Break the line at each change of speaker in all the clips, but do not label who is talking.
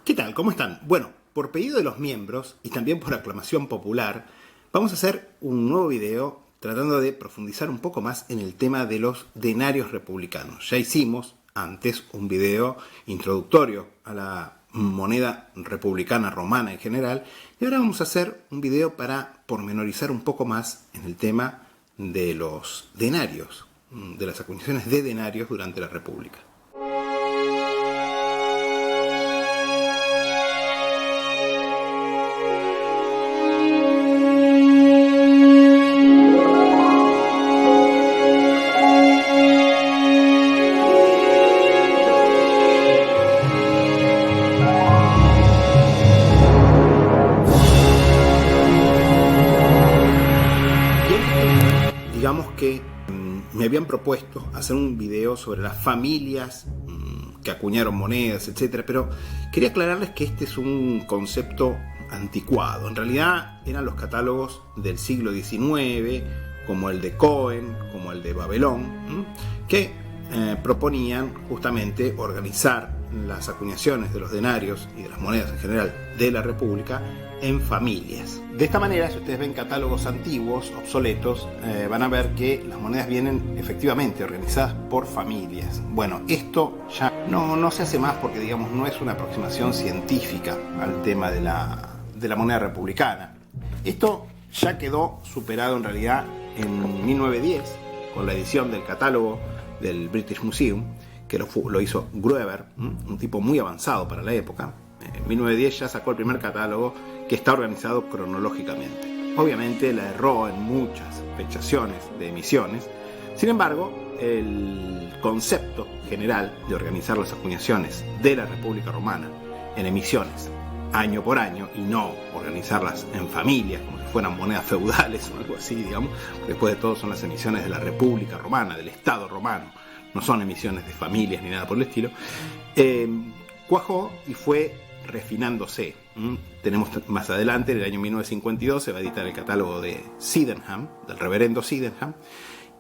¿Qué tal? ¿Cómo están? Bueno, por pedido de los miembros y también por aclamación popular, vamos a hacer un nuevo video tratando de profundizar un poco más en el tema de los denarios republicanos. Ya hicimos antes un video introductorio a la moneda republicana romana en general y ahora vamos a hacer un video para pormenorizar un poco más en el tema de los denarios, de las acuñaciones de denarios durante la República. Digamos que me habían propuesto hacer un video sobre las familias que acuñaron monedas, etcétera, pero quería aclararles que este es un concepto anticuado. En realidad eran los catálogos del siglo XIX, como el de Cohen, como el de Babelón, que proponían justamente organizar las acuñaciones de los denarios y de las monedas en general de la República en familias. De esta manera, si ustedes ven catálogos antiguos, obsoletos, van a ver que las monedas vienen efectivamente organizadas por familias. Bueno, esto ya no se hace más porque, digamos, no es una aproximación científica al tema de la moneda republicana. Esto ya quedó superado en realidad en 1910 con la edición del catálogo del British Museum, que lo hizo Grueber, un tipo muy avanzado para la época. En 1910 ya sacó el primer catálogo que está organizado cronológicamente. Obviamente la erró en muchas fechaciones de emisiones. Sin embargo, el concepto general de organizar las acuñaciones de la República Romana en emisiones año por año y no organizarlas en familias como si fueran monedas feudales o algo así, digamos, porque después de todo son las emisiones de la República Romana, del Estado romano, no son emisiones de familias ni nada por el estilo, cuajó y fue refinándose. Tenemos más adelante, en el año 1952, se va a editar el catálogo de Sydenham, del reverendo Sydenham,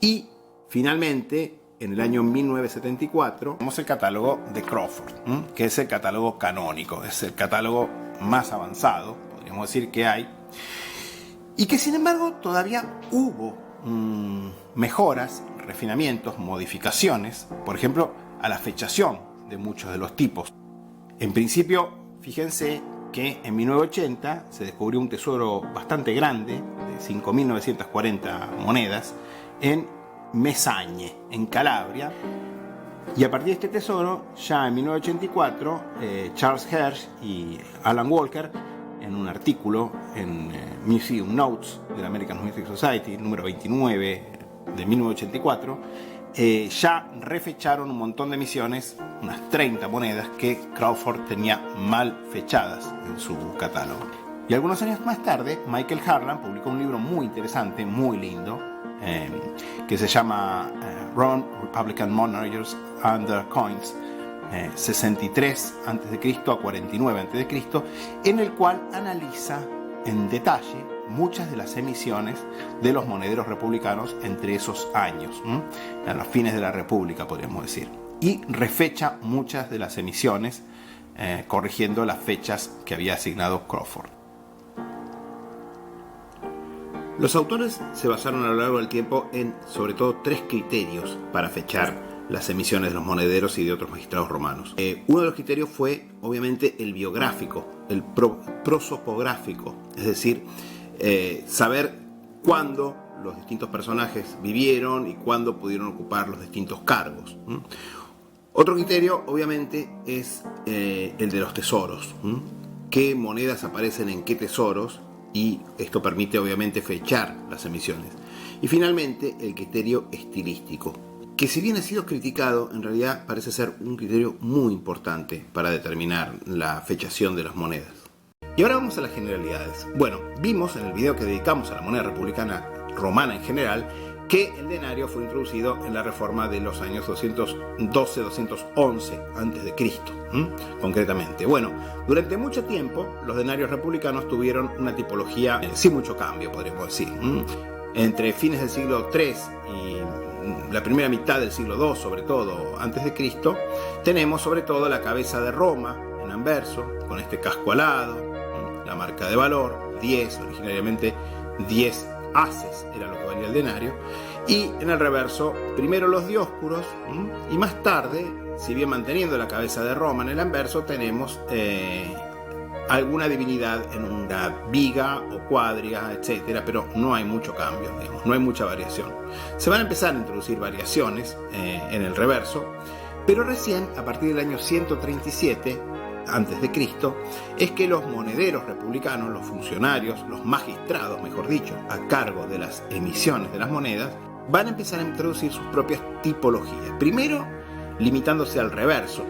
y finalmente, en el año 1974, tenemos el catálogo de Crawford, que es el catálogo canónico, es el catálogo más avanzado, podríamos decir, que hay, y que sin embargo todavía hubo mejoras, refinamientos, modificaciones, por ejemplo, a la fechación de muchos de los tipos. En principio, fíjense que en 1980 se descubrió un tesoro bastante grande, de 5.940 monedas, en Mesagne, en Calabria, y a partir de este tesoro, ya en 1984, Charles Hersch y Alan Walker, en un artículo en Museum Notes de la American Numismatic Society, número 29 de 1984, ya refecharon un montón de emisiones, unas 30 monedas que Crawford tenía mal fechadas en su catálogo. Y algunos años más tarde, Michael Harlan publicó un libro muy interesante, muy lindo, que se llama Roman Republican Monarchs and Their Coins, 63 a.C. a 49 a.C., en el cual analiza en detalle muchas de las emisiones de los monederos republicanos entre esos años, a los fines de la República, podríamos decir, y refecha muchas de las emisiones, corrigiendo las fechas que había asignado Crawford. Los autores se basaron a lo largo del tiempo en, sobre todo, 3 criterios para fechar las emisiones de los monederos y de otros magistrados romanos. Uno de los criterios fue, obviamente, el biográfico, el prosopográfico, es decir, saber cuándo los distintos personajes vivieron y cuándo pudieron ocupar los distintos cargos. Otro criterio, obviamente, es el de los tesoros. ¿Qué monedas aparecen en qué tesoros? Y esto permite, obviamente, fechar las emisiones. Y finalmente, el criterio estilístico, que si bien ha sido criticado, en realidad parece ser un criterio muy importante para determinar la fechación de las monedas. Y ahora vamos a las generalidades. Bueno, vimos en el video que dedicamos a la moneda republicana romana en general que el denario fue introducido en la reforma de los años 212-211 a.C., concretamente. Bueno, durante mucho tiempo los denarios republicanos tuvieron una tipología sin mucho cambio, podríamos decir. Entre fines del siglo III y la primera mitad del siglo II, sobre todo, antes de Cristo, tenemos sobre todo la cabeza de Roma en anverso con este casco alado, la marca de valor, 10, originariamente 10 haces era lo que valía el denario, y en el reverso primero los dioscuros, y más tarde, si bien manteniendo la cabeza de Roma en el anverso, tenemos alguna divinidad en una viga o cuadriga, etcétera, pero no hay mucho cambio, digamos, no hay mucha variación. Se van a empezar a introducir variaciones en el reverso, pero recién a partir del año 137 antes de Cristo es que los monederos republicanos, los funcionarios, los magistrados, mejor dicho, a cargo de las emisiones de las monedas, van a empezar a introducir sus propias tipologías. Primero, limitándose al reverso,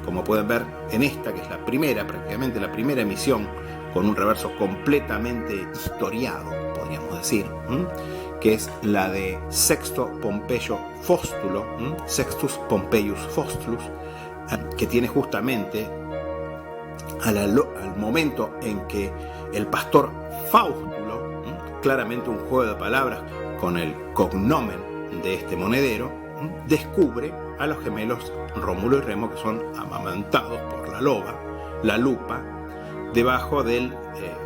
como pueden ver en esta, que es la primera, prácticamente la primera emisión, con un reverso completamente historiado, podríamos decir, que es la de Sexto Pompeyo Fóstulo, Sextus Pompeius Faustulus, que tiene justamente al momento en que el pastor Faustulo, claramente un juego de palabras con el cognomen de este monedero, descubre a los gemelos Rómulo y Remo, que son amamantados por la lupa, debajo del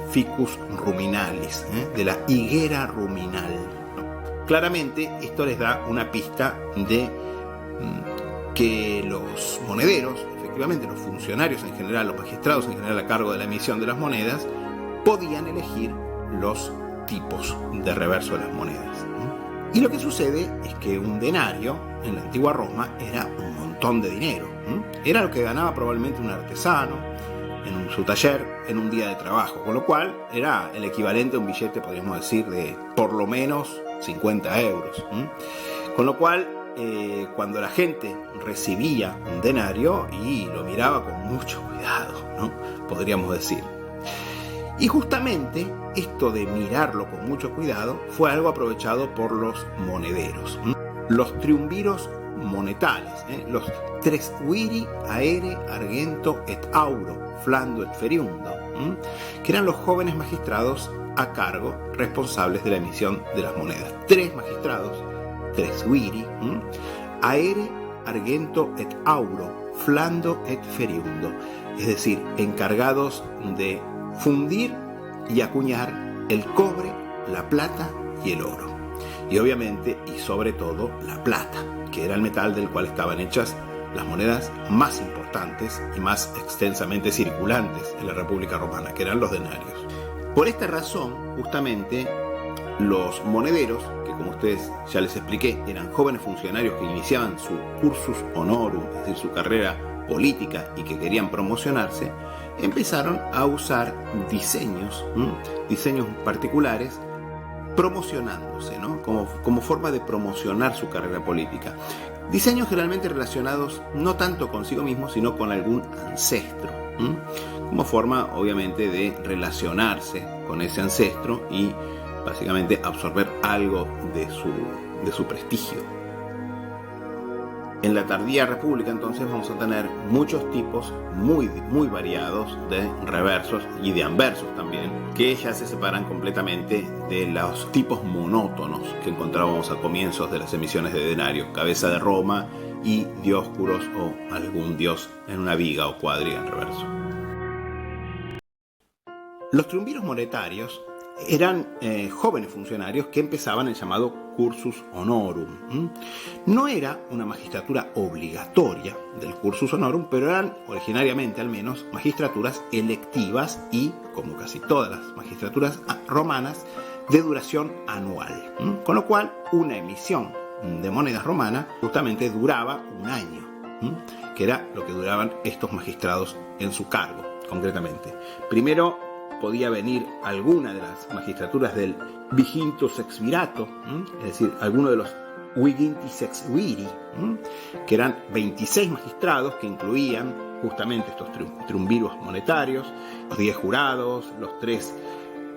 Ficus ruminalis, de la higuera ruminal. Claramente esto les da una pista de que los monederos, efectivamente los funcionarios en general, los magistrados en general a cargo de la emisión de las monedas, podían elegir los tipos de reverso de las monedas. Y lo que sucede es que un denario en la antigua Roma era un montón de dinero. Era lo que ganaba probablemente un artesano en su taller en un día de trabajo, con lo cual era el equivalente a un billete, podríamos decir, de por lo menos 50 euros. Con lo cual, cuando la gente recibía un denario y lo miraba con mucho cuidado, ¿no? Podríamos decir. Y justamente esto de mirarlo con mucho cuidado fue algo aprovechado por los monederos. Los triunviros monetales, los tresviri aere argento et auro, flando et feriundo, que eran los jóvenes magistrados a cargo, responsables de la emisión de las monedas. 3 magistrados, tresviri, aere argento et auro, flando et feriundo, es decir, encargados de fundir y acuñar el cobre, la plata y el oro. Y obviamente, y sobre todo, la plata, que era el metal del cual estaban hechas las monedas más importantes y más extensamente circulantes en la República Romana, que eran los denarios. Por esta razón, justamente, los monederos, que como ustedes ya les expliqué, eran jóvenes funcionarios que iniciaban su cursus honorum, es decir, su carrera política y que querían promocionarse, empezaron a usar diseños particulares, promocionándose, ¿no? como forma de promocionar su carrera política. Diseños generalmente relacionados no tanto consigo mismo, sino con algún ancestro, como forma, obviamente, de relacionarse con ese ancestro y básicamente absorber algo de su prestigio. En la tardía república, entonces, vamos a tener muchos tipos muy, muy variados de reversos y de anversos también, que ya se separan completamente de los tipos monótonos que encontrábamos a comienzos de las emisiones de denario, cabeza de Roma y dioscuros o algún dios en una viga o cuadriga en reverso. Los triunviros monetarios eran jóvenes funcionarios que empezaban el llamado cursus honorum. No era una magistratura obligatoria del cursus honorum, pero eran originariamente al menos magistraturas electivas y, como casi todas las magistraturas romanas, de duración anual. Con lo cual, una emisión de monedas romanas justamente duraba un año, que era lo que duraban estos magistrados en su cargo, concretamente. Primero podía venir alguna de las magistraturas del Viginto Sexvirato, es decir, alguno de los Viginti Sexviri, que eran 26 magistrados que incluían justamente estos triunviros monetarios, los 10 jurados, los 3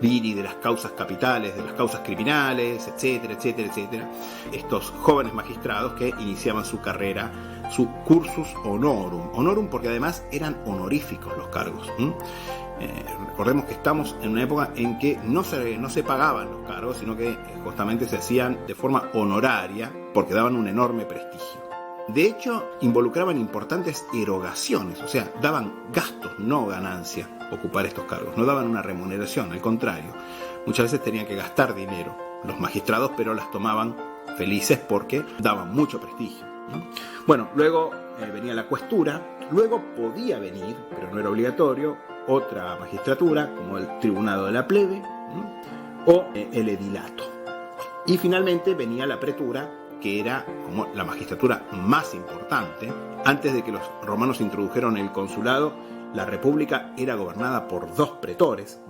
viri de las causas capitales, de las causas criminales, etcétera, etcétera, etcétera. Estos jóvenes magistrados que iniciaban su carrera, su cursus honorum. Honorum porque además eran honoríficos los cargos. Recordemos que estamos en una época en que no se pagaban los cargos, sino que justamente se hacían de forma honoraria porque daban un enorme prestigio. De hecho, involucraban importantes erogaciones, o sea, daban gastos, no ganancia, ocupar estos cargos. No daban una remuneración, al contrario. Muchas veces tenían que gastar dinero los magistrados, pero las tomaban felices porque daban mucho prestigio. Bueno, luego venía la cuestura, luego podía venir, pero no era obligatorio, otra magistratura, como el tribunado de la plebe o el edilato. Y finalmente venía la pretura, que era como la magistratura más importante. Antes de que los romanos introdujeron el consulado, la república era gobernada por 2 pretores,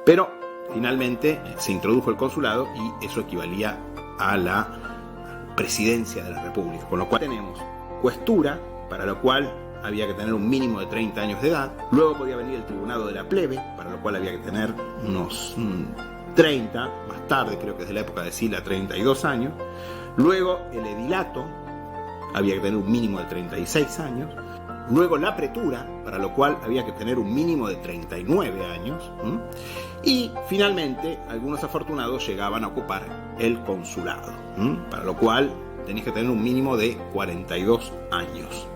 pero finalmente se introdujo el consulado y eso equivalía a la presidencia de la república, con lo cual tenemos cuestura, para lo cual había que tener un mínimo de 30 años de edad. Luego podía venir el tribunado de la plebe, para lo cual había que tener unos 30, más tarde, creo que es de la época de Sila, 32 años. Luego el edilato, había que tener un mínimo de 36 años. Luego la pretura, para lo cual había que tener un mínimo de 39 años. Y finalmente, algunos afortunados llegaban a ocupar el consulado, para lo cual tenías que tener un mínimo de 42 años.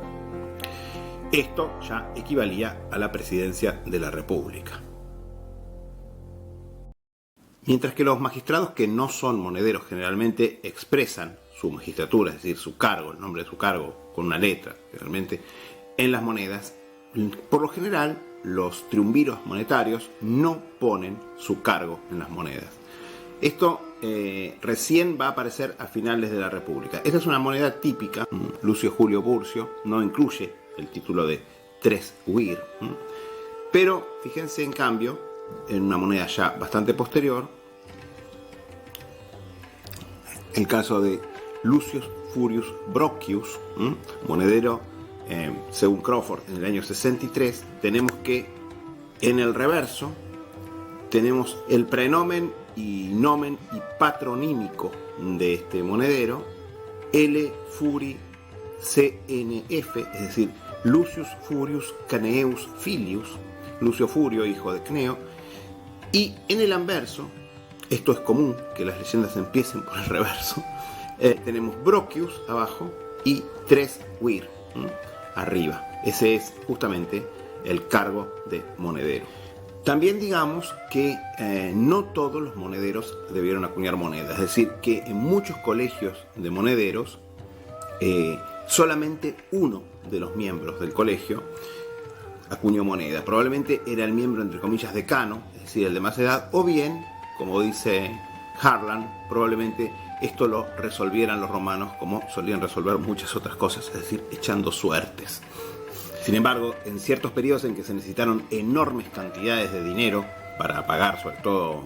Esto ya equivalía a la presidencia de la República. Mientras que los magistrados que no son monederos generalmente expresan su magistratura, es decir, su cargo, el nombre de su cargo, con una letra, generalmente en las monedas, por lo general los triunviros monetarios no ponen su cargo en las monedas. Esto recién va a aparecer a finales de la República. Esta es una moneda típica. Lucio Julio Burcio no incluye el título de 3 uir, pero fíjense en cambio en una moneda ya bastante posterior, el caso de Lucius Furius Brocius, monedero según Crawford en el año 63. Tenemos que en el reverso tenemos el prenomen y nomen y patronímico de este monedero, L. Furi CNF, es decir, Lucius Furius Cneus Filius, Lucio Furio, hijo de Cneo. Y en el anverso, esto es común que las leyendas empiecen por el reverso, tenemos Brocius abajo y 3 uir arriba. Ese es justamente el cargo de monedero. También digamos que no todos los monederos debieron acuñar monedas, es decir, que en muchos colegios de monederos solamente uno de los miembros del colegio acuñó moneda. Probablemente era el miembro, entre comillas, decano, es decir, el de más edad, o bien, como dice Harlan, probablemente esto lo resolvieran los romanos como solían resolver muchas otras cosas, es decir, echando suertes. Sin embargo, en ciertos periodos en que se necesitaron enormes cantidades de dinero para pagar sobre todo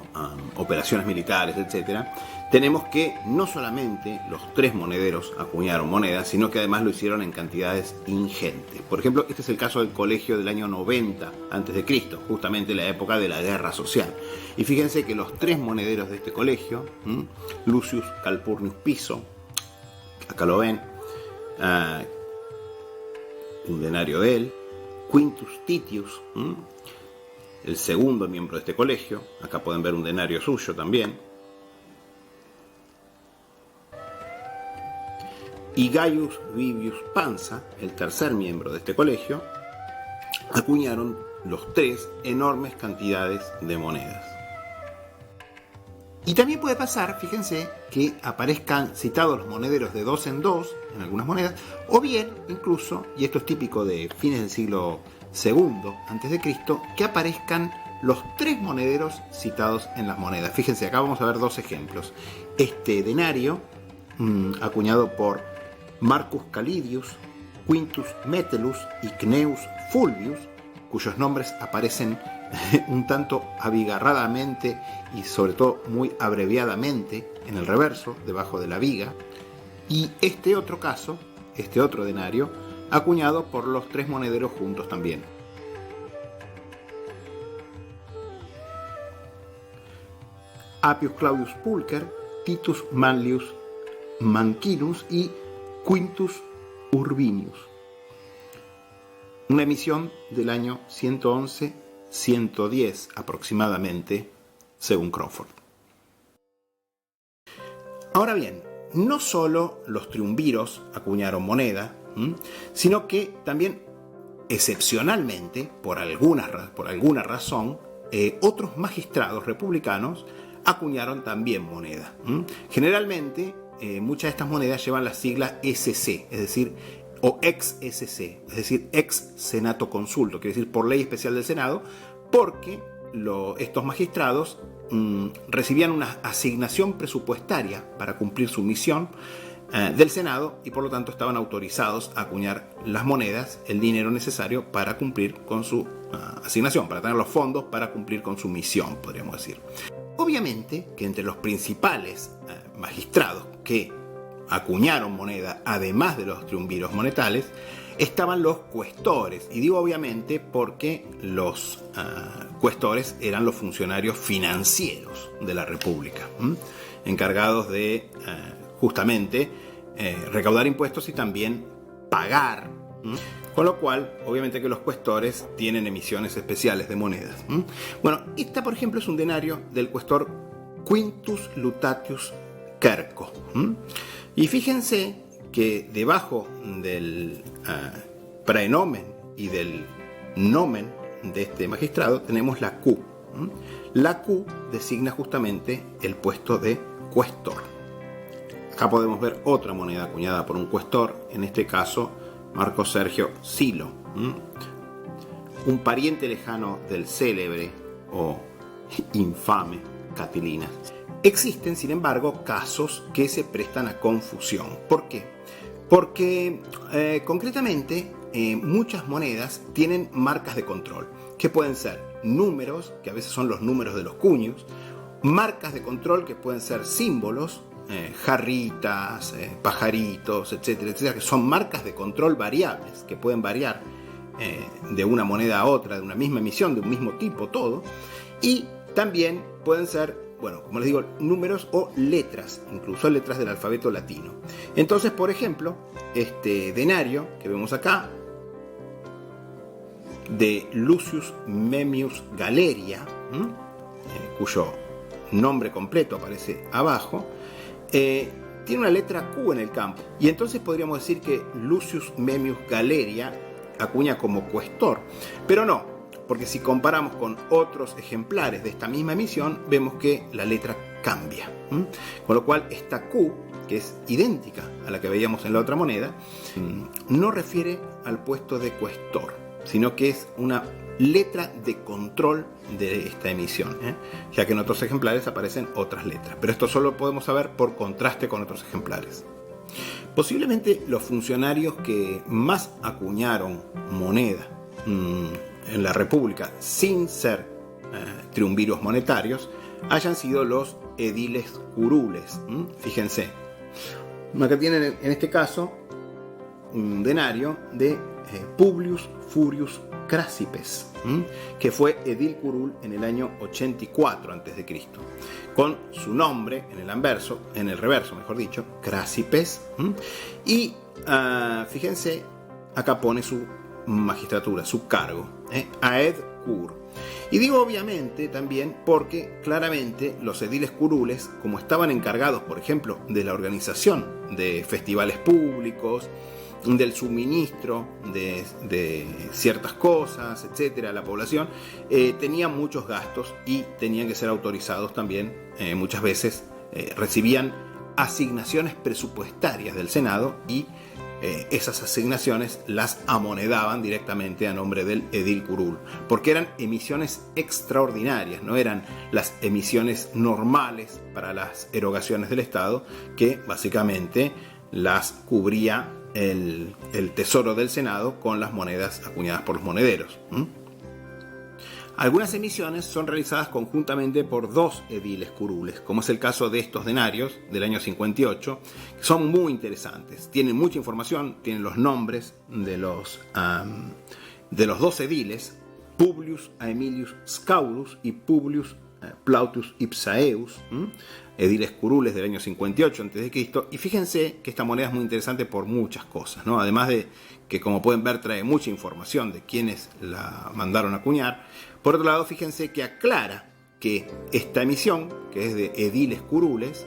operaciones militares, etc., tenemos que no solamente los 3 monederos acuñaron monedas, sino que además lo hicieron en cantidades ingentes. Por ejemplo, este es el caso del colegio del año 90 a.C., justamente la época de la guerra social. Y fíjense que los 3 monederos de este colegio, Lucius Calpurnius Piso, acá lo ven, un denario de él, Quintus Titius, el segundo miembro de este colegio, acá pueden ver un denario suyo también, y Gaius Vivius Pansa, el tercer miembro de este colegio, acuñaron los 3 enormes cantidades de monedas. Y también puede pasar, fíjense, que aparezcan citados los monederos de 2 en 2 en algunas monedas, o bien, incluso, y esto es típico de fines del siglo II a.C., que aparezcan los 3 monederos citados en las monedas. Fíjense, acá vamos a ver 2 ejemplos. Este denario, acuñado por Marcus Calidius, Quintus Metellus y Cneus Fulvius, cuyos nombres aparecen un tanto abigarradamente y sobre todo muy abreviadamente en el reverso, debajo de la viga. Y este otro caso, este otro denario, acuñado por los 3 monederos juntos también. Appius Claudius Pulcher, Titus Manlius Mancinus y Quintus Urbinius. Una emisión del año 111-110 aproximadamente, según Crawford. Ahora bien, no solo los triunviros acuñaron moneda, sino que también, excepcionalmente, por alguna razón, otros magistrados republicanos acuñaron también moneda. Generalmente, muchas de estas monedas llevan la sigla SC, es decir, o ex-SC, es decir, ex Senato Consulto, quiere decir por ley especial del Senado, porque estos magistrados recibían una asignación presupuestaria para cumplir su misión del Senado y por lo tanto estaban autorizados a acuñar las monedas, el dinero necesario para cumplir con su asignación, para tener los fondos para cumplir con su misión, podríamos decir. Obviamente que entre los principales magistrados que acuñaron moneda, además de los triunviros monetales, estaban los cuestores. Y digo obviamente porque los cuestores eran los funcionarios financieros de la República, encargados de justamente recaudar impuestos y también pagar. Con lo cual, obviamente que los cuestores tienen emisiones especiales de monedas. Bueno, esta por ejemplo es un denario del cuestor Quintus Lutatius Querco. Y fíjense que debajo del praenomen y del nomen de este magistrado tenemos la Q. La Q designa justamente el puesto de cuestor. Acá podemos ver otra moneda acuñada por un cuestor, en este caso Marco Sergio Silo, un pariente lejano del célebre o infame Catilina. Existen, sin embargo, casos que se prestan a confusión. ¿Por qué? Porque concretamente muchas monedas tienen marcas de control, que pueden ser números, que a veces son los números de los cuños, marcas de control que pueden ser símbolos, jarritas, pajaritos, etcétera, etcétera, que son marcas de control variables, que pueden variar de una moneda a otra, de una misma emisión, de un mismo tipo, todo. Y también pueden ser, bueno, como les digo, números o letras, incluso letras del alfabeto latino. Entonces, por ejemplo, este denario que vemos acá, de Lucius Memmius Galeria, cuyo nombre completo aparece abajo, tiene una letra Q en el campo. Y entonces podríamos decir que Lucius Memmius Galeria acuña como cuestor. Pero no, porque si comparamos con otros ejemplares de esta misma emisión, vemos que la letra cambia. Con lo cual esta Q, que es idéntica a la que veíamos en la otra moneda, no refiere al puesto de cuestor, sino que es una letra de control de esta emisión, ya que en otros ejemplares aparecen otras letras. Pero esto solo podemos saber por contraste con otros ejemplares. Posiblemente los funcionarios que más acuñaron moneda en la República sin ser triunviros monetarios hayan sido los ediles curules. Fíjense, acá tienen en este caso un denario de Publius Furius Crasipes, que fue edil curul en el año 84 a.C., con su nombre en el reverso, mejor dicho, Crasipes, y fíjense, acá pone su magistratura, su cargo, aed cur. Y digo obviamente también porque claramente los ediles curules, como estaban encargados, por ejemplo, de la organización de festivales públicos, del suministro de ciertas cosas, etcétera, a la población, tenían muchos gastos y tenían que ser autorizados también. Muchas veces recibían asignaciones presupuestarias del Senado y esas asignaciones las amonedaban directamente a nombre del edil curul, porque eran emisiones extraordinarias, no eran las emisiones normales para las erogaciones del Estado, que básicamente las cubría el tesoro del Senado con las monedas acuñadas por los monederos. Algunas emisiones son realizadas conjuntamente por dos ediles curules, como es el caso de estos denarios del año 58, que son muy interesantes. Tienen mucha información, tienen los nombres de los dos ediles, Publius Aemilius Scaurus y Publius Plautius Ipsaeus, ediles curules del año 58 a.C. Y fíjense que esta moneda es muy interesante por muchas cosas, ¿no? Además de que, como pueden ver, trae mucha información de quienes la mandaron a acuñar. Por otro lado, fíjense que aclara que esta emisión, que es de ediles curules,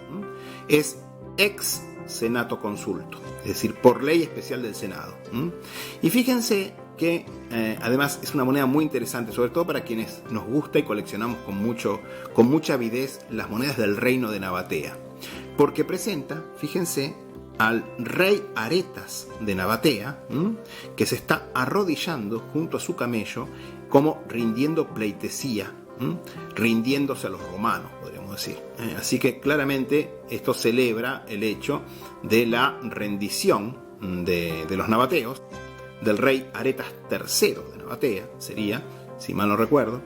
es ex senato consulto, es decir, por ley especial del Senado. Y fíjense que además es una moneda muy interesante, sobre todo para quienes nos gusta y coleccionamos con mucha avidez las monedas del reino de Nabatea, porque presenta, fíjense, al rey Aretas de Nabatea, que se está arrodillando junto a su camello, como rindiendo pleitesía, rindiéndose a los romanos, podríamos decir. Así que claramente esto celebra el hecho de la rendición de los nabateos, del rey Aretas III de Nabatea, sería, si mal no recuerdo,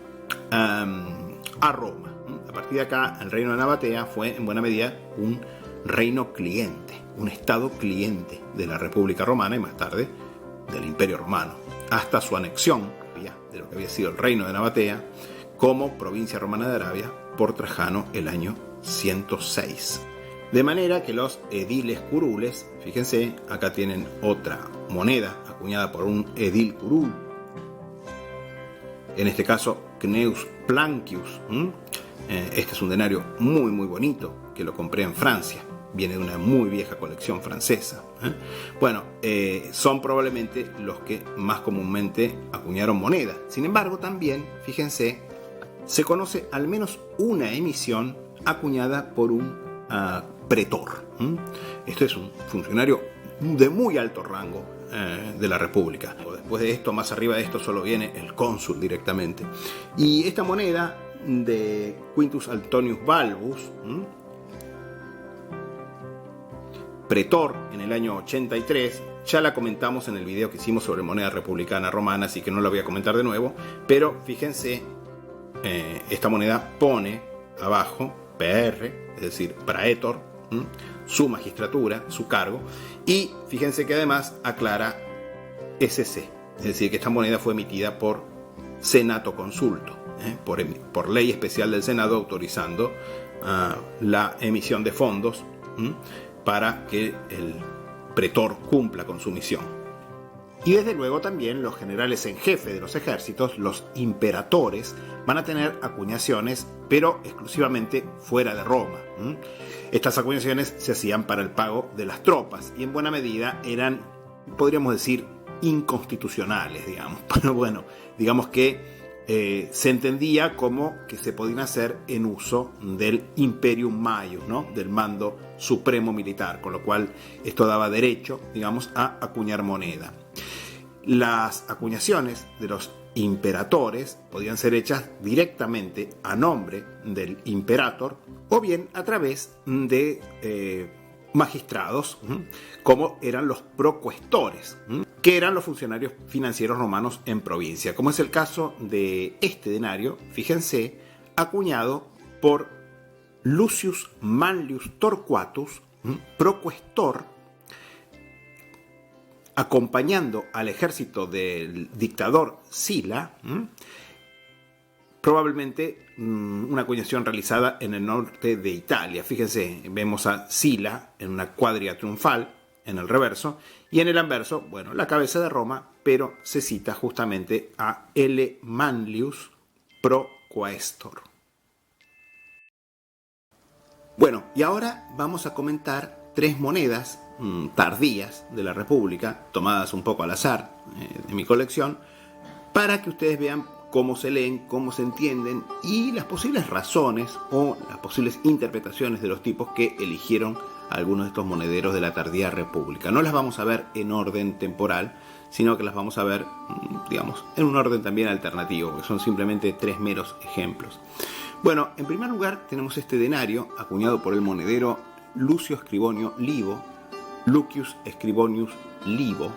a Roma. A partir de acá, el reino de Nabatea fue en buena medida un reino cliente, un estado cliente de la República Romana y más tarde del Imperio Romano, hasta su anexión de lo que había sido el reino de Nabatea como provincia romana de Arabia por Trajano el año 106. De manera que los ediles curules, fíjense, acá tienen otra moneda acuñada por un edil curul, en este caso Cneus Plancius. Este es un denario muy muy bonito que lo compré en Francia, viene de una muy vieja colección francesa. Bueno, son probablemente los que más comúnmente acuñaron moneda. Sin embargo, también, fíjense, se conoce al menos una emisión acuñada por un pretor. Este es un funcionario de muy alto rango de la República. Después de esto, más arriba de esto, solo viene el cónsul directamente. Y esta moneda de Quintus Antonius Balbus, pretor en el año 83, ya la comentamos en el video que hicimos sobre moneda republicana romana, así que no la voy a comentar de nuevo, pero fíjense, esta moneda pone abajo PR, es decir, praetor, su magistratura, su cargo, y fíjense que además aclara SC, es decir, que esta moneda fue emitida por senato consulto, por ley especial del Senado autorizando la emisión de fondos para que el pretor cumpla con su misión. Y desde luego también los generales en jefe de los ejércitos, los imperatores, van a tener acuñaciones, pero exclusivamente fuera de Roma. Estas acuñaciones se hacían para el pago de las tropas y en buena medida eran, podríamos decir, inconstitucionales, digamos. Pero bueno, digamos que se entendía como que se podían hacer en uso del Imperium Maius, ¿no? Del mando supremo militar, con lo cual esto daba derecho, digamos, a acuñar moneda. Las acuñaciones de los imperatores podían ser hechas directamente a nombre del imperator o bien a través de magistrados, como eran los procuestores, que eran los funcionarios financieros romanos en provincia, como es el caso de este denario, fíjense, acuñado por Lucius Manlius Torquatus, procuestor, acompañando al ejército del dictador Sila, probablemente una acuñación realizada en el norte de Italia. Fíjense, vemos a Sila en una cuadria triunfal en el reverso, y en el anverso, bueno, la cabeza de Roma, pero se cita justamente a L. Manlius Proquaestor. Bueno, y ahora vamos a comentar tres monedas tardías de la República, tomadas un poco al azar de mi colección, para que ustedes vean cómo se leen, cómo se entienden y las posibles razones o las posibles interpretaciones de los tipos que eligieron algunos de estos monederos de la tardía República. No las vamos a ver en orden temporal, sino que las vamos a ver, digamos, en un orden también alternativo, que son simplemente tres meros ejemplos. Bueno, en primer lugar tenemos este denario acuñado por el monedero Lucio Scribonio Libo, Lucius Scribonius Libo,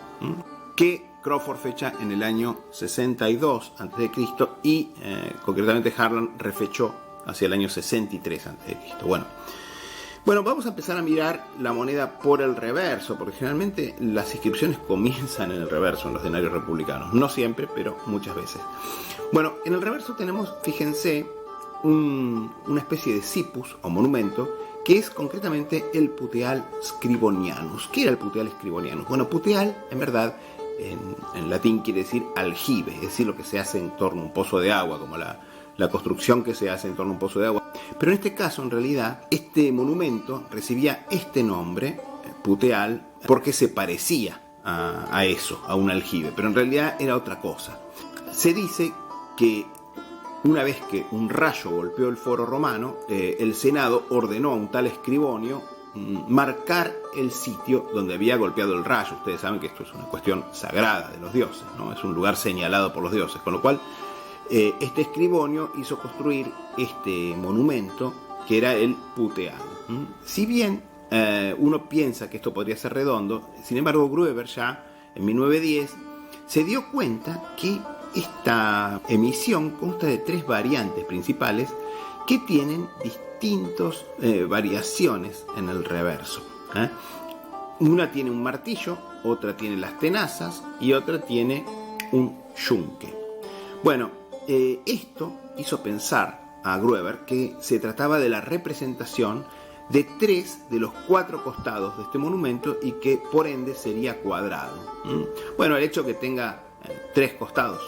que Crawford fecha en el año 62 a.C. y concretamente Harlan refechó hacia el año 63 a.C. Bueno, vamos a empezar a mirar la moneda por el reverso, porque generalmente las inscripciones comienzan en el reverso en los denarios republicanos. No siempre, pero muchas veces. Bueno, en el reverso tenemos, fíjense, una especie de cipus o monumento que es concretamente el Puteal Scribonianus. ¿Qué era el Puteal Scribonianus? Bueno, Puteal, en verdad, en latín quiere decir aljibe, es decir, lo que se hace en torno a un pozo de agua, como la construcción que se hace en torno a un pozo de agua. Pero en este caso, en realidad, este monumento recibía este nombre, Puteal, porque se parecía a eso, a un aljibe, pero en realidad era otra cosa. Se dice que una vez que un rayo golpeó el foro romano, el Senado ordenó a un tal Escribonio marcar el sitio donde había golpeado el rayo. Ustedes saben que esto es una cuestión sagrada de los dioses, ¿no? Es un lugar señalado por los dioses, con lo cual este Escribonio hizo construir este monumento que era el Puteal. Si bien uno piensa que esto podría ser redondo, sin embargo Grueber ya en 1910 se dio cuenta que esta emisión consta de 3 variantes principales que tienen distintas variaciones en el reverso. Una tiene un martillo, otra tiene las tenazas y otra tiene un yunque. Bueno, esto hizo pensar a Grueber que se trataba de la representación de 3 de los 4 costados de este monumento y que por ende sería cuadrado. Bueno, el hecho que tenga 3 costados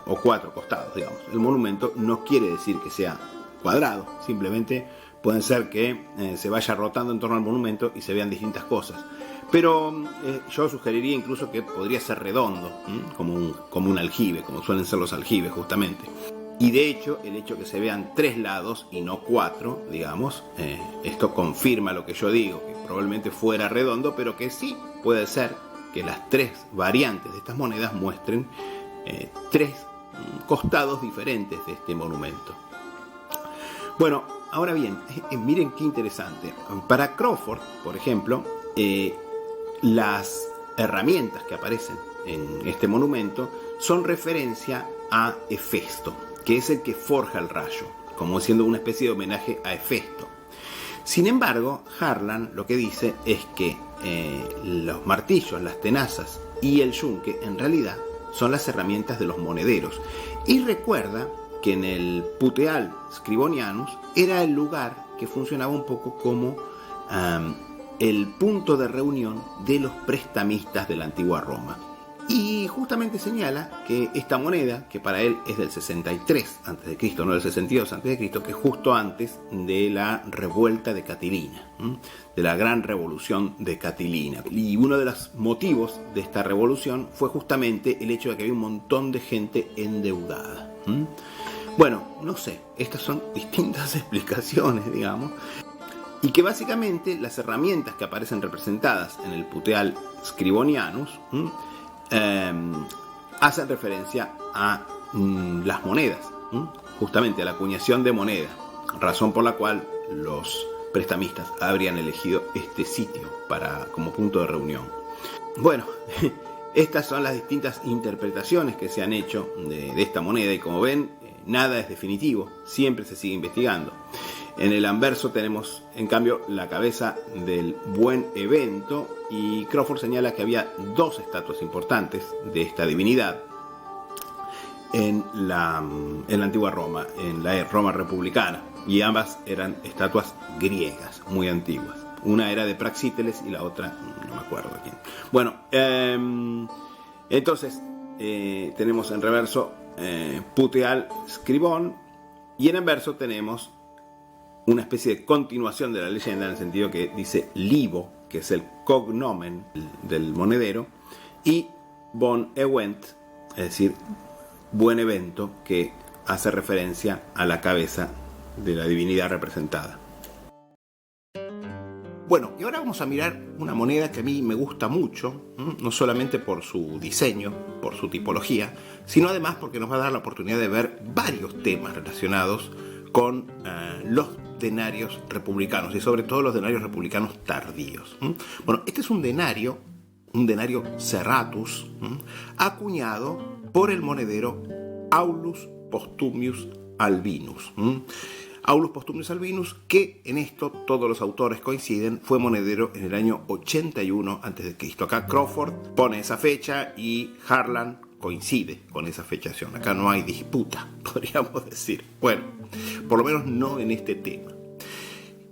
o 4 costados, digamos, el monumento no quiere decir que sea cuadrado, simplemente pueden ser que se vaya rotando en torno al monumento y se vean distintas cosas. Pero yo sugeriría incluso que podría ser redondo, como un aljibe, como suelen ser los aljibes justamente. Y de hecho, el hecho que se vean 3 lados y no 4, digamos, esto confirma lo que yo digo, que probablemente fuera redondo, pero que sí puede ser que las 3 variantes de estas monedas muestren 3 costados diferentes de este monumento. Bueno, ahora bien, miren qué interesante. Para Crawford, por ejemplo, las herramientas que aparecen en este monumento son referencia a Hefesto, que es el que forja el rayo, como siendo una especie de homenaje a Hefesto. Sin embargo, Harlan lo que dice es que los martillos, las tenazas y el yunque en realidad son las herramientas de los monederos. Y recuerda que en el Puteal Scribonianus era el lugar que funcionaba un poco como el punto de reunión de los prestamistas de la antigua Roma. Y justamente señala que esta moneda, que para él es del 63 a.C., no del 62 a.C., que es justo antes de la revuelta de Catilina, de la gran revolución de Catilina. Y uno de los motivos de esta revolución fue justamente el hecho de que había un montón de gente endeudada. Bueno, no sé, estas son distintas explicaciones, digamos, y que básicamente las herramientas que aparecen representadas en el Puteal Scribonianus hacen referencia a las monedas, justamente a la acuñación de moneda, razón por la cual los prestamistas habrían elegido este sitio como punto de reunión. Bueno, estas son las distintas interpretaciones que se han hecho de esta moneda y como ven, nada es definitivo, siempre se sigue investigando. En el anverso tenemos, en cambio, la cabeza del Buen Evento y Crawford señala que había 2 estatuas importantes de esta divinidad en la antigua Roma, en la Roma republicana, y ambas eran estatuas griegas, muy antiguas. Una era de Praxíteles y la otra, no me acuerdo quién. Bueno, entonces tenemos en reverso Puteal Scribon y en anverso tenemos una especie de continuación de la leyenda en el sentido que dice Libo, que es el cognomen del monedero, y Bon Event, es decir, Buen Evento, que hace referencia a la cabeza de la divinidad representada. Bueno, y ahora vamos a mirar una moneda que a mí me gusta mucho, no solamente por su diseño, por su tipología, sino además porque nos va a dar la oportunidad de ver varios temas relacionados con los denarios republicanos y sobre todo los denarios republicanos tardíos. Bueno, este es un denario Serratus, acuñado por el monedero Aulus Postumius Albinus. Aulus Postumius Albinus, que en esto todos los autores coinciden, fue monedero en el año 81 a.C. Acá Crawford pone esa fecha y Harlan coincide con esa fechación. Acá no hay disputa, podríamos decir. Bueno, por lo menos no en este tema.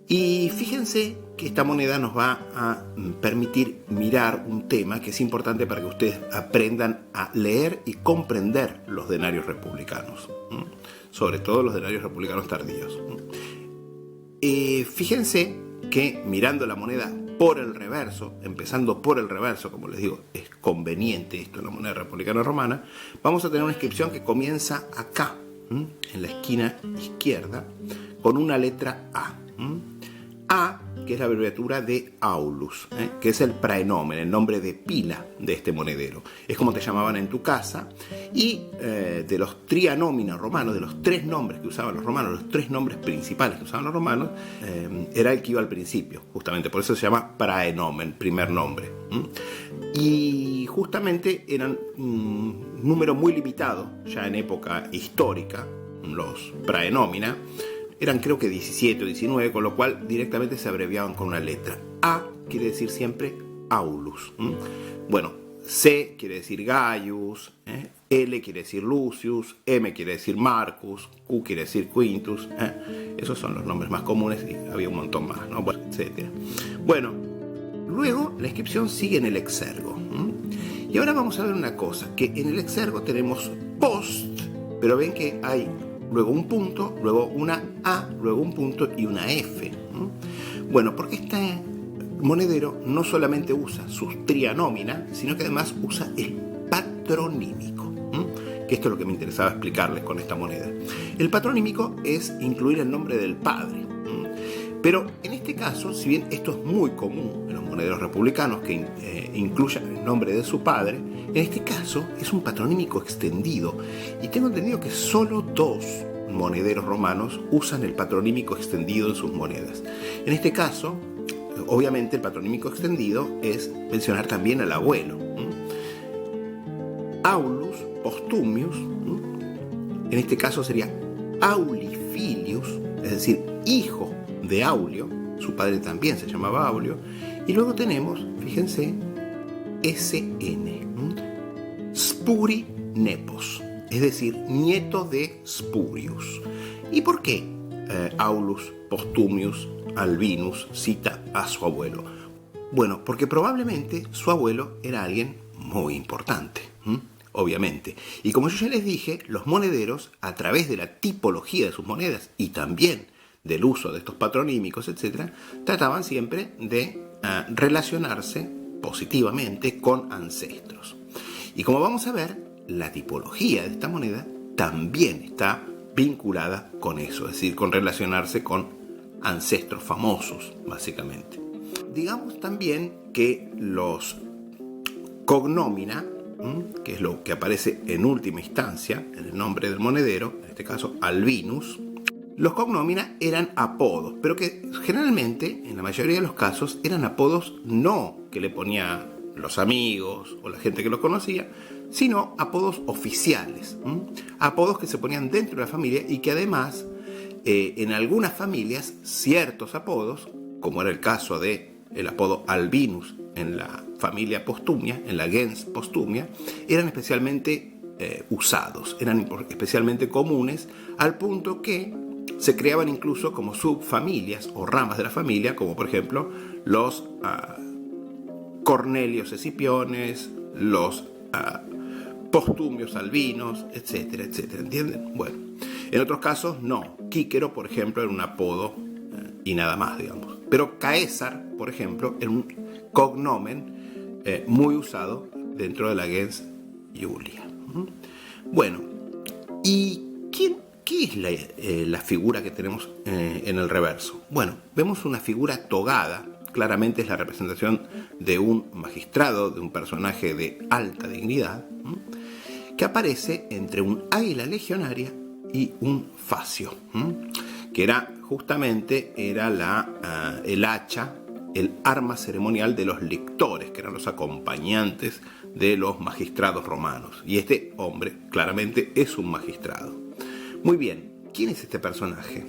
Y fíjense que esta moneda nos va a permitir mirar un tema que es importante para que ustedes aprendan a leer y comprender los denarios republicanos, sobre todo los denarios republicanos tardíos. Fíjense que mirando la moneda por el reverso, empezando por el reverso, como les digo, es conveniente esto en la moneda republicana romana, vamos a tener una inscripción que comienza acá, en la esquina izquierda, con una letra A. A, que es la abreviatura de Aulus, que es el praenomen, el nombre de pila de este monedero. Es como te llamaban en tu casa. Y de los trianómina romanos, de los tres nombres que usaban los romanos, los tres nombres principales que usaban los romanos, era el que iba al principio, justamente. Por eso se llama praenomen, primer nombre. Y justamente eran un número muy limitado, ya en época histórica, los praenómina. Eran creo que 17 o 19, con lo cual directamente se abreviaban con una letra. A quiere decir siempre Aulus. Bueno, C quiere decir Gaius, L quiere decir Lucius, M quiere decir Marcus, Q quiere decir Quintus. Esos son los nombres más comunes y había un montón más, ¿no? Bueno, etc. Bueno, luego la inscripción sigue en el exergo. Y ahora vamos a ver una cosa, que en el exergo tenemos post, pero ven que hay luego un punto, luego una A, luego un punto y una F. Bueno, porque este monedero no solamente usa sus trianómina, sino que además usa el patronímico, que esto es lo que me interesaba explicarles con esta moneda. El patronímico es incluir el nombre del padre. Pero en este caso, si bien esto es muy común en los monederos republicanos que incluyan el nombre de su padre, en este caso es un patronímico extendido. Y tengo entendido que solo 2 monederos romanos usan el patronímico extendido en sus monedas. En este caso, obviamente el patronímico extendido es mencionar también al abuelo. Aulus Postumius, en este caso sería Aulifilius, es decir, hijo de Aulio, su padre también se llamaba Aulio, y luego tenemos, fíjense, SN, Spuri Nepos, es decir, nieto de Spurius. ¿Y por qué Aulus Postumius Albinus cita a su abuelo? Bueno, porque probablemente su abuelo era alguien muy importante, obviamente. Y como yo ya les dije, los monederos, a través de la tipología de sus monedas y también del uso de estos patronímicos, etc., trataban siempre de relacionarse positivamente con ancestros. Y como vamos a ver, la tipología de esta moneda también está vinculada con eso, es decir, con relacionarse con ancestros famosos, básicamente. Digamos también que los cognomina, que es lo que aparece en última instancia en el nombre del monedero, en este caso Albinus, los cognomina eran apodos, pero que generalmente, en la mayoría de los casos, eran apodos no que le ponían los amigos o la gente que los conocía, sino apodos oficiales, apodos que se ponían dentro de la familia y que además, en algunas familias, ciertos apodos, como era el caso de el apodo Albinus en la familia Postumia, en la gens Postumia, eran especialmente usados, eran especialmente comunes, al punto que se creaban incluso como subfamilias o ramas de la familia, como por ejemplo los Cornelios Escipiones, los Postumios Albinos, etcétera, etcétera, ¿entienden? Bueno, en otros casos no. Quíquero, por ejemplo, era un apodo y nada más, digamos. Pero Caesar, por ejemplo, era un cognomen muy usado dentro de la gens Iulia. Bueno, ¿y qué es la figura que tenemos en el reverso? Bueno, vemos una figura togada. Claramente es la representación de un magistrado, de un personaje de alta dignidad, que aparece entre un águila legionaria y un facio, que era justamente el hacha, el arma ceremonial de los lictores, que eran los acompañantes de los magistrados romanos. Y este hombre claramente es un magistrado. Muy bien, ¿quién es este personaje?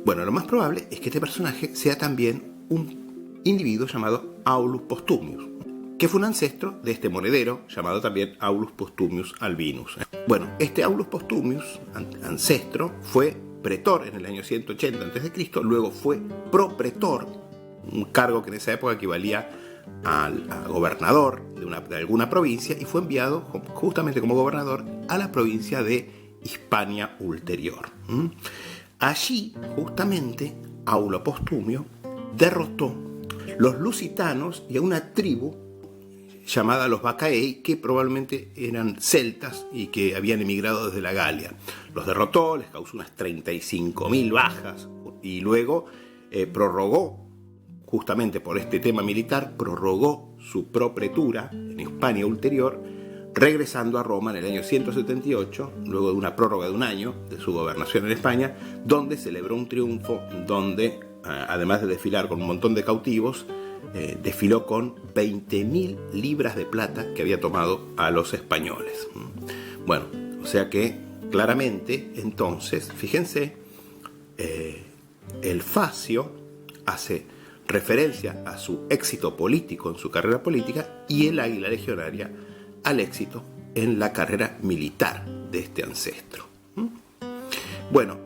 Bueno, lo más probable es que este personaje sea también un individuo llamado Aulus Postumius, que fue un ancestro de este monedero llamado también Aulus Postumius Albinus. Bueno, este Aulus Postumius, ancestro, fue pretor en el año 180 a.C., luego fue propretor, un cargo que en esa época equivalía al gobernador de alguna provincia, y fue enviado justamente como gobernador a la provincia de Hispania Ulterior. Allí justamente Aulo Postumio derrotó los lusitanos y a una tribu llamada los Vacaei, que probablemente eran celtas y que habían emigrado desde la Galia. Los derrotó, les causó unas 35.000 bajas y luego prorrogó, justamente por este tema militar, prorrogó su propretura en Hispania Ulterior, regresando a Roma en el año 178, luego de una prórroga de un año de su gobernación en España, donde celebró un triunfo, donde, además de desfilar con un montón de cautivos, desfiló con 20.000 libras de plata que había tomado a los españoles. Bueno, o sea que claramente, entonces, fíjense, el Facio hace referencia a su éxito político en su carrera política y el águila legionaria al éxito en la carrera militar de este ancestro. Bueno,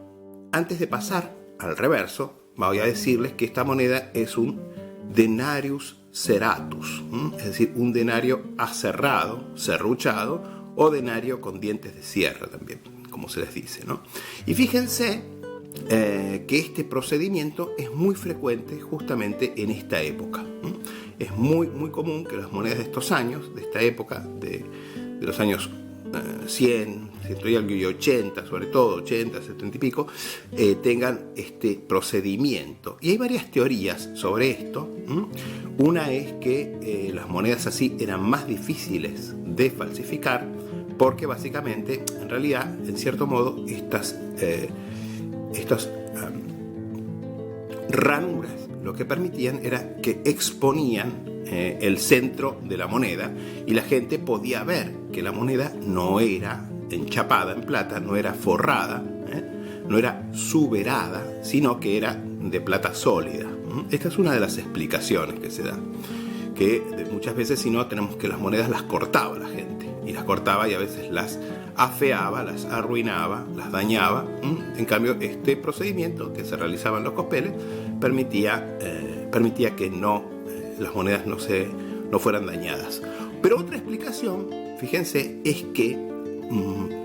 antes de pasar al reverso, voy a decirles que esta moneda es un denarius serratus, es decir, un denario aserrado, serruchado, o denario con dientes de sierra también, como se les dice, ¿no? Y fíjense que este procedimiento es muy frecuente justamente en esta época. Es muy, muy común que las monedas de estos años, de esta época, de los años 100, 180, sobre todo 80, 70 y pico, tengan este procedimiento. Y hay varias teorías sobre esto. Una es que las monedas así eran más difíciles de falsificar porque básicamente, en realidad, en cierto modo, estas ranuras lo que permitían era que exponían el centro de la moneda y la gente podía ver que la moneda no era enchapada en plata, no era forrada, no era suberada, sino que era de plata sólida. Esta es una de las explicaciones que se da, que muchas veces, si no, tenemos que las monedas las cortaba la gente, y las cortaba y a veces las afeaba, las arruinaba, las dañaba. En cambio, este procedimiento que se realizaba en los cospeles permitía que las monedas no fueran dañadas. Pero otra explicación, fíjense, es que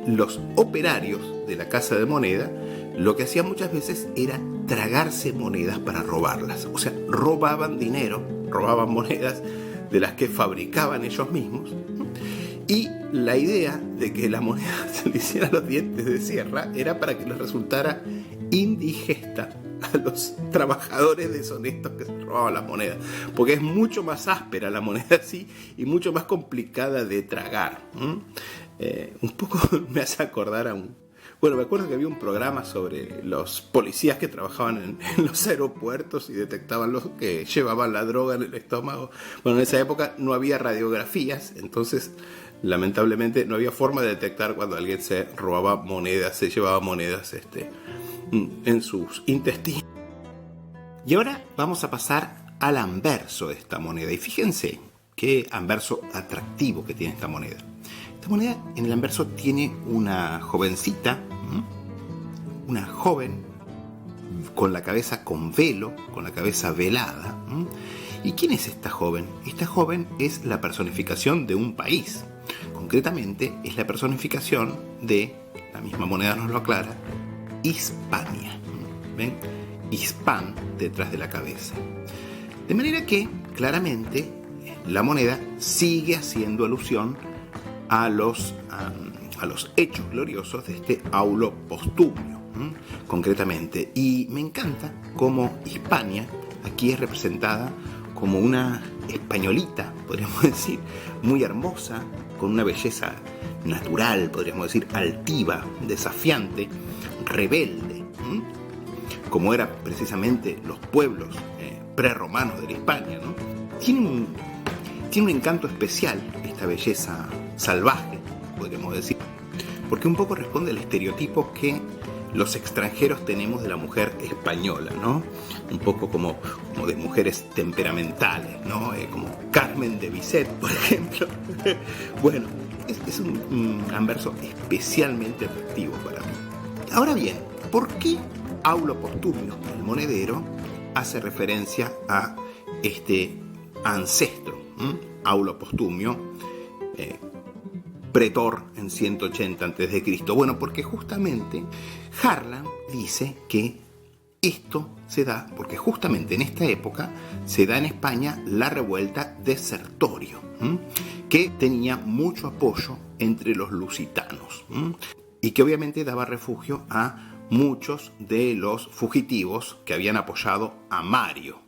los operarios de la casa de moneda lo que hacían muchas veces era tragarse monedas para robarlas. O sea, robaban dinero, robaban monedas de las que fabricaban ellos mismos. Y la idea de que la moneda se le hiciera los dientes de sierra era para que les resultara indigesta a los trabajadores deshonestos que se robaban las monedas, porque es mucho más áspera la moneda así y mucho más complicada de tragar. Un poco me hace acordar me acuerdo que había un programa sobre los policías que trabajaban en los aeropuertos y detectaban los que llevaban la droga en el estómago. Bueno, en esa época no había radiografías, entonces lamentablemente no había forma de detectar cuando alguien se robaba monedas, se llevaba monedas en sus intestinos. Y ahora vamos a pasar al anverso de esta moneda. Y fíjense qué anverso atractivo que tiene esta moneda. Esta moneda en el anverso tiene una jovencita, una joven con la cabeza con velo, con la cabeza velada. ¿Y quién es esta joven? Esta joven es la personificación de un país. Concretamente es la personificación de, la misma moneda nos lo aclara, Hispania. ¿Ven? Hispan detrás de la cabeza. De manera que, claramente, la moneda sigue haciendo alusión a los hechos gloriosos de este Aulo Postumio, concretamente. Y me encanta cómo Hispania aquí es representada como una españolita, podríamos decir, muy hermosa, con una belleza natural, podríamos decir, altiva, desafiante, rebelde, como eran precisamente los pueblos prerromanos de la Hispania, ¿no? Tiene un encanto especial esta belleza salvaje, podríamos decir, porque un poco responde al estereotipo que los extranjeros tenemos de la mujer española, ¿no? Un poco como de mujeres temperamentales, ¿no? Como Carmen de Bizet, por ejemplo. Bueno, es un anverso especialmente atractivo para mí. Ahora bien, ¿por qué Aulo Postumio, el monedero, hace referencia a este ancestro, Aulo Postumio, pretor en 180 a.C.? Bueno, porque justamente Harlan dice que Esto se da porque justamente en esta época se da en España la revuelta de Sertorio, que tenía mucho apoyo entre los lusitanos y que obviamente daba refugio a muchos de los fugitivos que habían apoyado a Mario.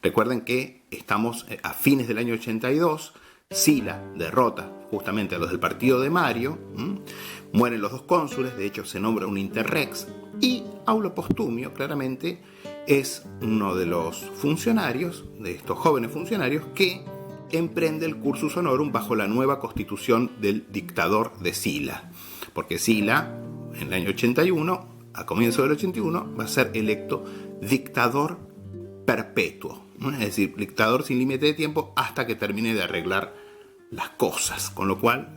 Recuerden que estamos a fines del año 82, Sila derrota justamente a los del partido de Mario, mueren los dos cónsules, de hecho se nombra un interrex, y Aulo Postumio claramente es uno de los funcionarios, de estos jóvenes funcionarios, que emprende el cursus honorum bajo la nueva constitución del dictador de Sila, porque Sila en el año 81, a comienzo del 81, va a ser electo dictador perpetuo, es decir, dictador sin límite de tiempo hasta que termine de arreglar las cosas, con lo cual,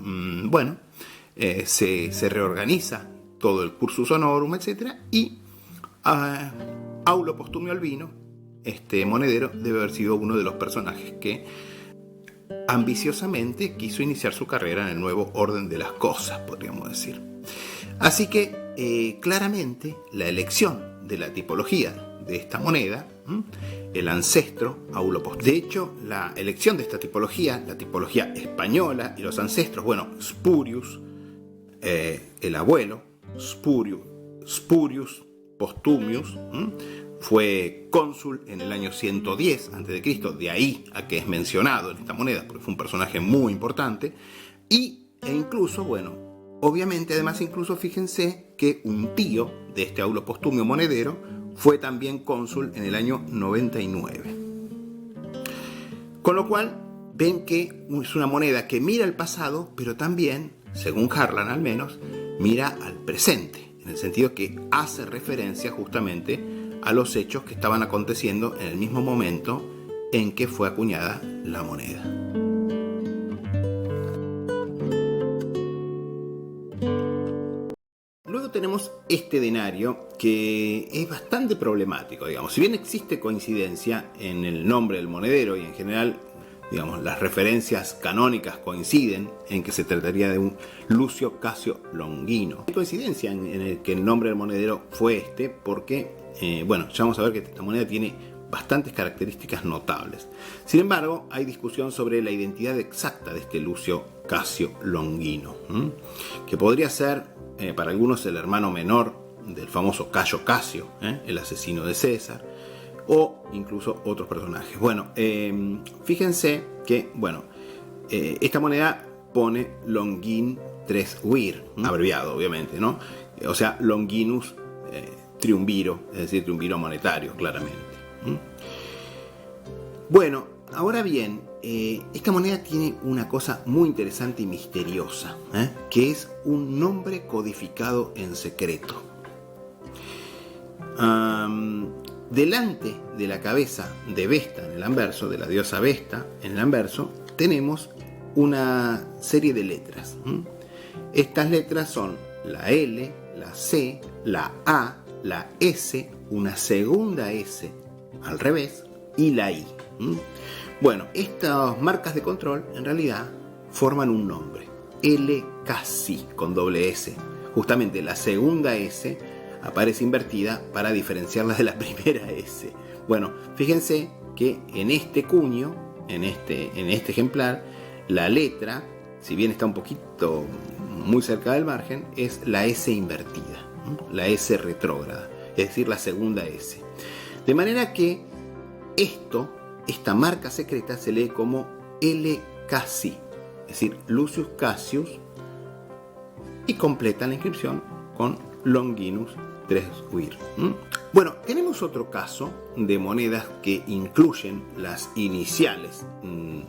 se reorganiza todo el cursus honorum, etc. Y Aulo Postumio Albino, este monedero, debe haber sido uno de los personajes que ambiciosamente quiso iniciar su carrera en el nuevo orden de las cosas, podríamos decir. Así que claramente la elección de la tipología de esta moneda, el ancestro Aulo Postumio. De hecho, la elección de esta tipología, la tipología española y los ancestros, Spurius, el abuelo, Spurius Postumius, fue cónsul en el año 110 a.C., de ahí a que es mencionado en esta moneda, porque fue un personaje muy importante, e incluso, obviamente, además, incluso fíjense que un tío de este Aulo Postumio monedero fue también cónsul en el año 99. Con lo cual, ven que es una moneda que mira al pasado, pero también, según Harlan al menos, mira al presente, en el sentido que hace referencia justamente a los hechos que estaban aconteciendo en el mismo momento en que fue acuñada la moneda. Luego tenemos este denario, que es bastante problemático, digamos. Si bien existe coincidencia en el nombre del monedero y en general, digamos, las referencias canónicas coinciden en que se trataría de un Lucio Casio Longino. Hay coincidencia en el que el nombre del monedero fue este, porque, ya vamos a ver que esta moneda tiene bastantes características notables. Sin embargo, hay discusión sobre la identidad exacta de este Lucio Casio Longino, que podría ser para algunos el hermano menor del famoso Cayo Casio, el asesino de César, o incluso otros personajes. Fíjense que, esta moneda pone Longin 3 vir, abreviado obviamente, ¿no? O sea, Longinus triumviro, es decir, triunviro monetario, claramente. Ahora bien, esta moneda tiene una cosa muy interesante y misteriosa, que es un nombre codificado en secreto. Delante de la cabeza de Vesta en el anverso, de la diosa Vesta en el anverso, tenemos una serie de letras. Estas letras son la L, la C, la A, la S, una segunda S al revés y la I. Estas marcas de control en realidad forman un nombre, LKC con doble S. Justamente la segunda S aparece invertida para diferenciarla de la primera S. Fíjense que en este cuño, en este ejemplar, la letra, si bien está un poquito muy cerca del margen, es la S invertida, la S retrógrada, es decir, la segunda S. De manera que esta marca secreta se lee como LKC, es decir, Lucius Cassius, y completan la inscripción con Longinus 3 vir. Tenemos otro caso de monedas que incluyen las iniciales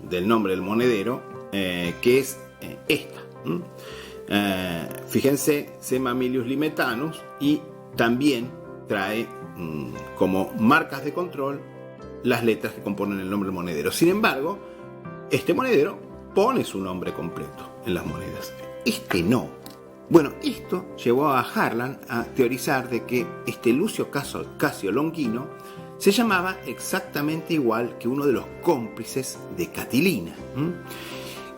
del nombre del monedero, que es esta. Fíjense, Semamilius Limetanus, y también trae como marcas de control las letras que componen el nombre del monedero. Sin embargo, este monedero pone su nombre completo en las monedas. Este no. Esto llevó a Harlan a teorizar de que este Lucio Casio Longino se llamaba exactamente igual que uno de los cómplices de Catilina,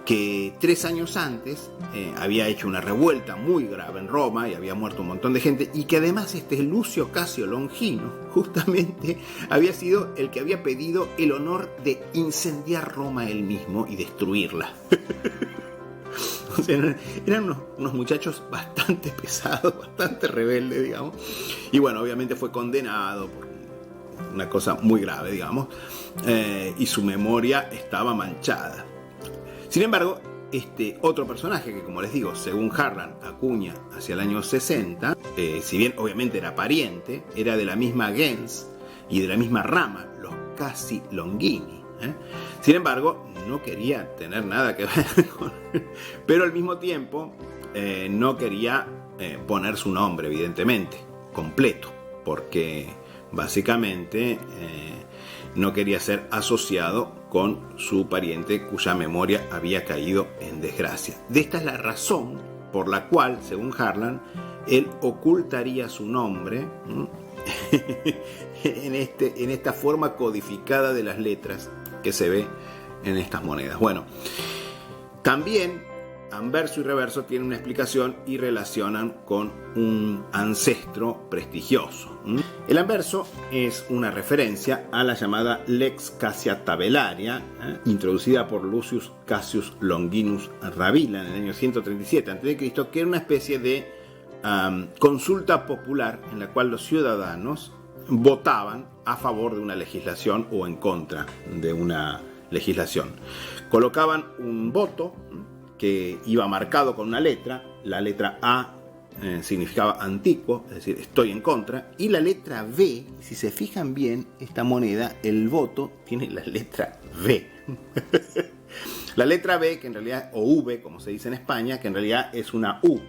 que 3 años antes había hecho una revuelta muy grave en Roma y había muerto un montón de gente, y que además Lucio Casio Longino justamente había sido el que había pedido el honor de incendiar Roma él mismo y destruirla. O sea, eran unos muchachos bastante pesados, bastante rebeldes, digamos. Y bueno, obviamente fue condenado por una cosa muy grave, digamos, y su memoria estaba manchada. Sin embargo, otro personaje que, como les digo, según Harlan acuña hacia el año 60, si bien obviamente era pariente, era de la misma gens y de la misma rama, los Cassi Longini. Sin embargo, no quería tener nada que ver con él, pero al mismo tiempo no quería poner su nombre, evidentemente, completo, porque básicamente no quería ser asociado con su pariente cuya memoria había caído en desgracia. Esta es la razón por la cual, según Harlan, él ocultaría su nombre en esta forma codificada de las letras que se ve en estas monedas. Bueno, también anverso y reverso tienen una explicación y relacionan con un ancestro prestigioso. El anverso es una referencia a la llamada Lex Cassia Tabellaria, introducida por Lucius Cassius Longinus Ravila en el año 137 a.C., que era una especie de consulta popular en la cual los ciudadanos votaban a favor de una legislación o en contra de una legislación. Colocaban un voto que iba marcado con una letra. La letra A significaba antiquo, es decir, estoy en contra, y la letra B, si se fijan bien, esta moneda, el voto tiene la letra V. La letra B, que en realidad, o V, como se dice en España, que en realidad es una U,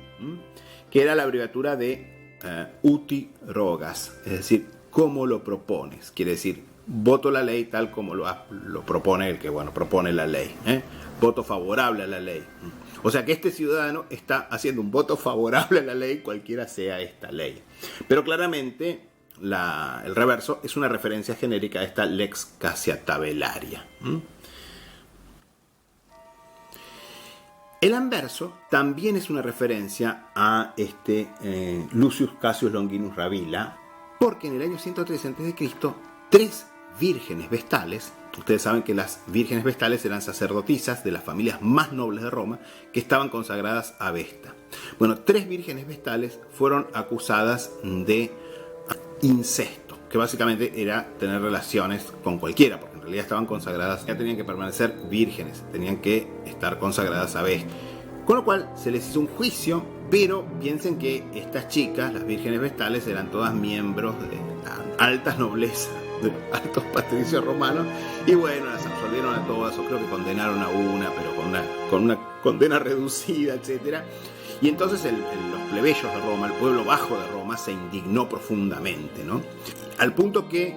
que era la abreviatura de uti rogas, es decir, ¿cómo lo propones? Quiere decir, voto la ley tal como lo propone el que, propone la ley. Voto favorable a la ley. O sea que este ciudadano está haciendo un voto favorable a la ley, cualquiera sea esta ley. Pero claramente el reverso es una referencia genérica a esta Lex Cassia Tabellaria. El anverso también es una referencia a Lucius Cassius Longinus Ravila, porque en el año 103 a.C., 3 vírgenes vestales, ustedes saben que las vírgenes vestales eran sacerdotisas de las familias más nobles de Roma que estaban consagradas a Vesta. Bueno, 3 vírgenes vestales fueron acusadas de incesto, que básicamente era tener relaciones con cualquiera, porque en realidad estaban consagradas, ya tenían que permanecer vírgenes, tenían que estar consagradas a Vesta. Con lo cual se les hizo un juicio, pero piensen que estas chicas, las vírgenes vestales, eran todas miembros de la alta nobleza, de los altos patricios romanos, y bueno, las absolvieron a todas, o creo que condenaron a una, pero con una condena reducida, etc. Y entonces los plebeyos de Roma, el pueblo bajo de Roma, se indignó profundamente, ¿no? Al punto que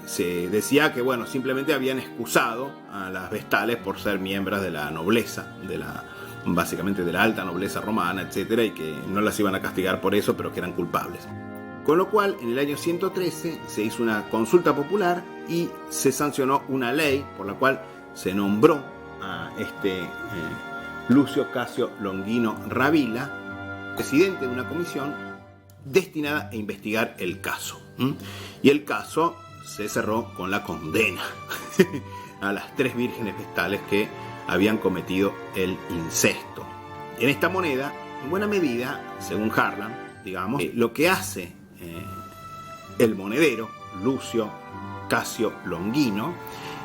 se decía que, simplemente habían excusado a las vestales por ser miembros de la nobleza, básicamente de la alta nobleza romana, etcétera, y que no las iban a castigar por eso, pero que eran culpables. Con lo cual, en el año 113 se hizo una consulta popular y se sancionó una ley por la cual se nombró a Lucio Casio Longino Ravila presidente de una comisión destinada a investigar el caso. Y el caso se cerró con la condena a las 3 vírgenes vestales que habían cometido el incesto. En esta moneda, en buena medida, según Harlan, digamos, lo que hace el monedero, Lucio Casio Longino,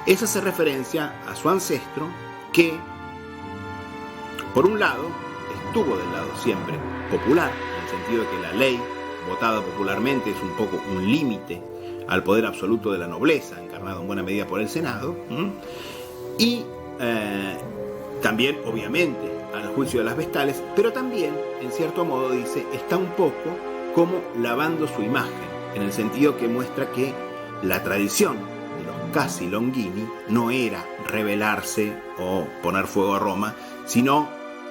es hacer referencia a su ancestro que, por un lado, estuvo del lado siempre popular, en el sentido de que la ley votada popularmente es un poco un límite al poder absoluto de la nobleza, encarnado en buena medida por el Senado, y también, obviamente, al juicio de las vestales, pero también, en cierto modo, dice, está un poco como lavando su imagen, en el sentido que muestra que la tradición de los Cassi Longini no era rebelarse o poner fuego a Roma, sino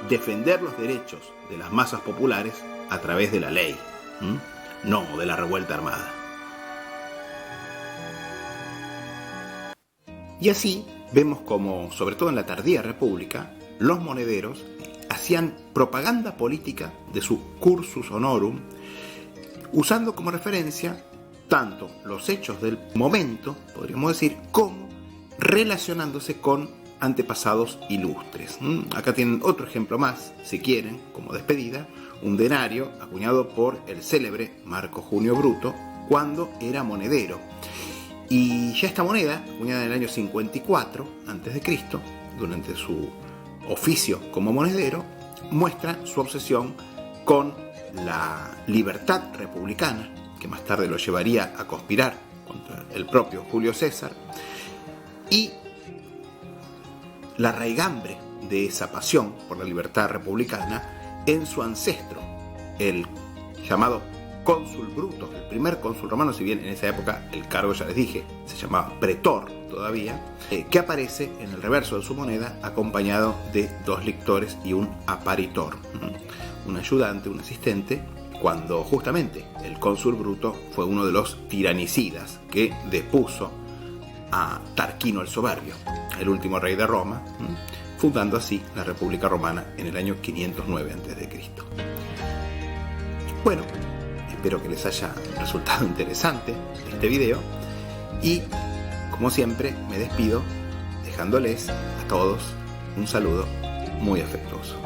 defender los derechos de las masas populares a través de la ley, no de la revuelta armada. Y así vemos como, sobre todo en la tardía República, los monederos hacían propaganda política de su cursus honorum, usando como referencia tanto los hechos del momento, podríamos decir, como relacionándose con antepasados ilustres. Acá tienen otro ejemplo más, si quieren, como despedida, un denario acuñado por el célebre Marco Junio Bruto cuando era monedero. Y ya esta moneda, acuñada en el año 54 a.C., durante su oficio como monedero, muestra su obsesión con la libertad republicana, que más tarde lo llevaría a conspirar contra el propio Julio César, y la raigambre de esa pasión por la libertad republicana en su ancestro, el llamado cónsul Bruto, el primer cónsul romano, si bien en esa época el cargo, ya les dije, se llamaba pretor todavía, que aparece en el reverso de su moneda acompañado de 2 lictores y un aparitor, un ayudante, un asistente, cuando justamente el cónsul Bruto fue uno de los tiranicidas que depuso a Tarquino el Soberbio, el último rey de Roma, fundando así la República Romana en el año 509 a.C. Bueno, espero que les haya resultado interesante este video y, como siempre, me despido dejándoles a todos un saludo muy afectuoso.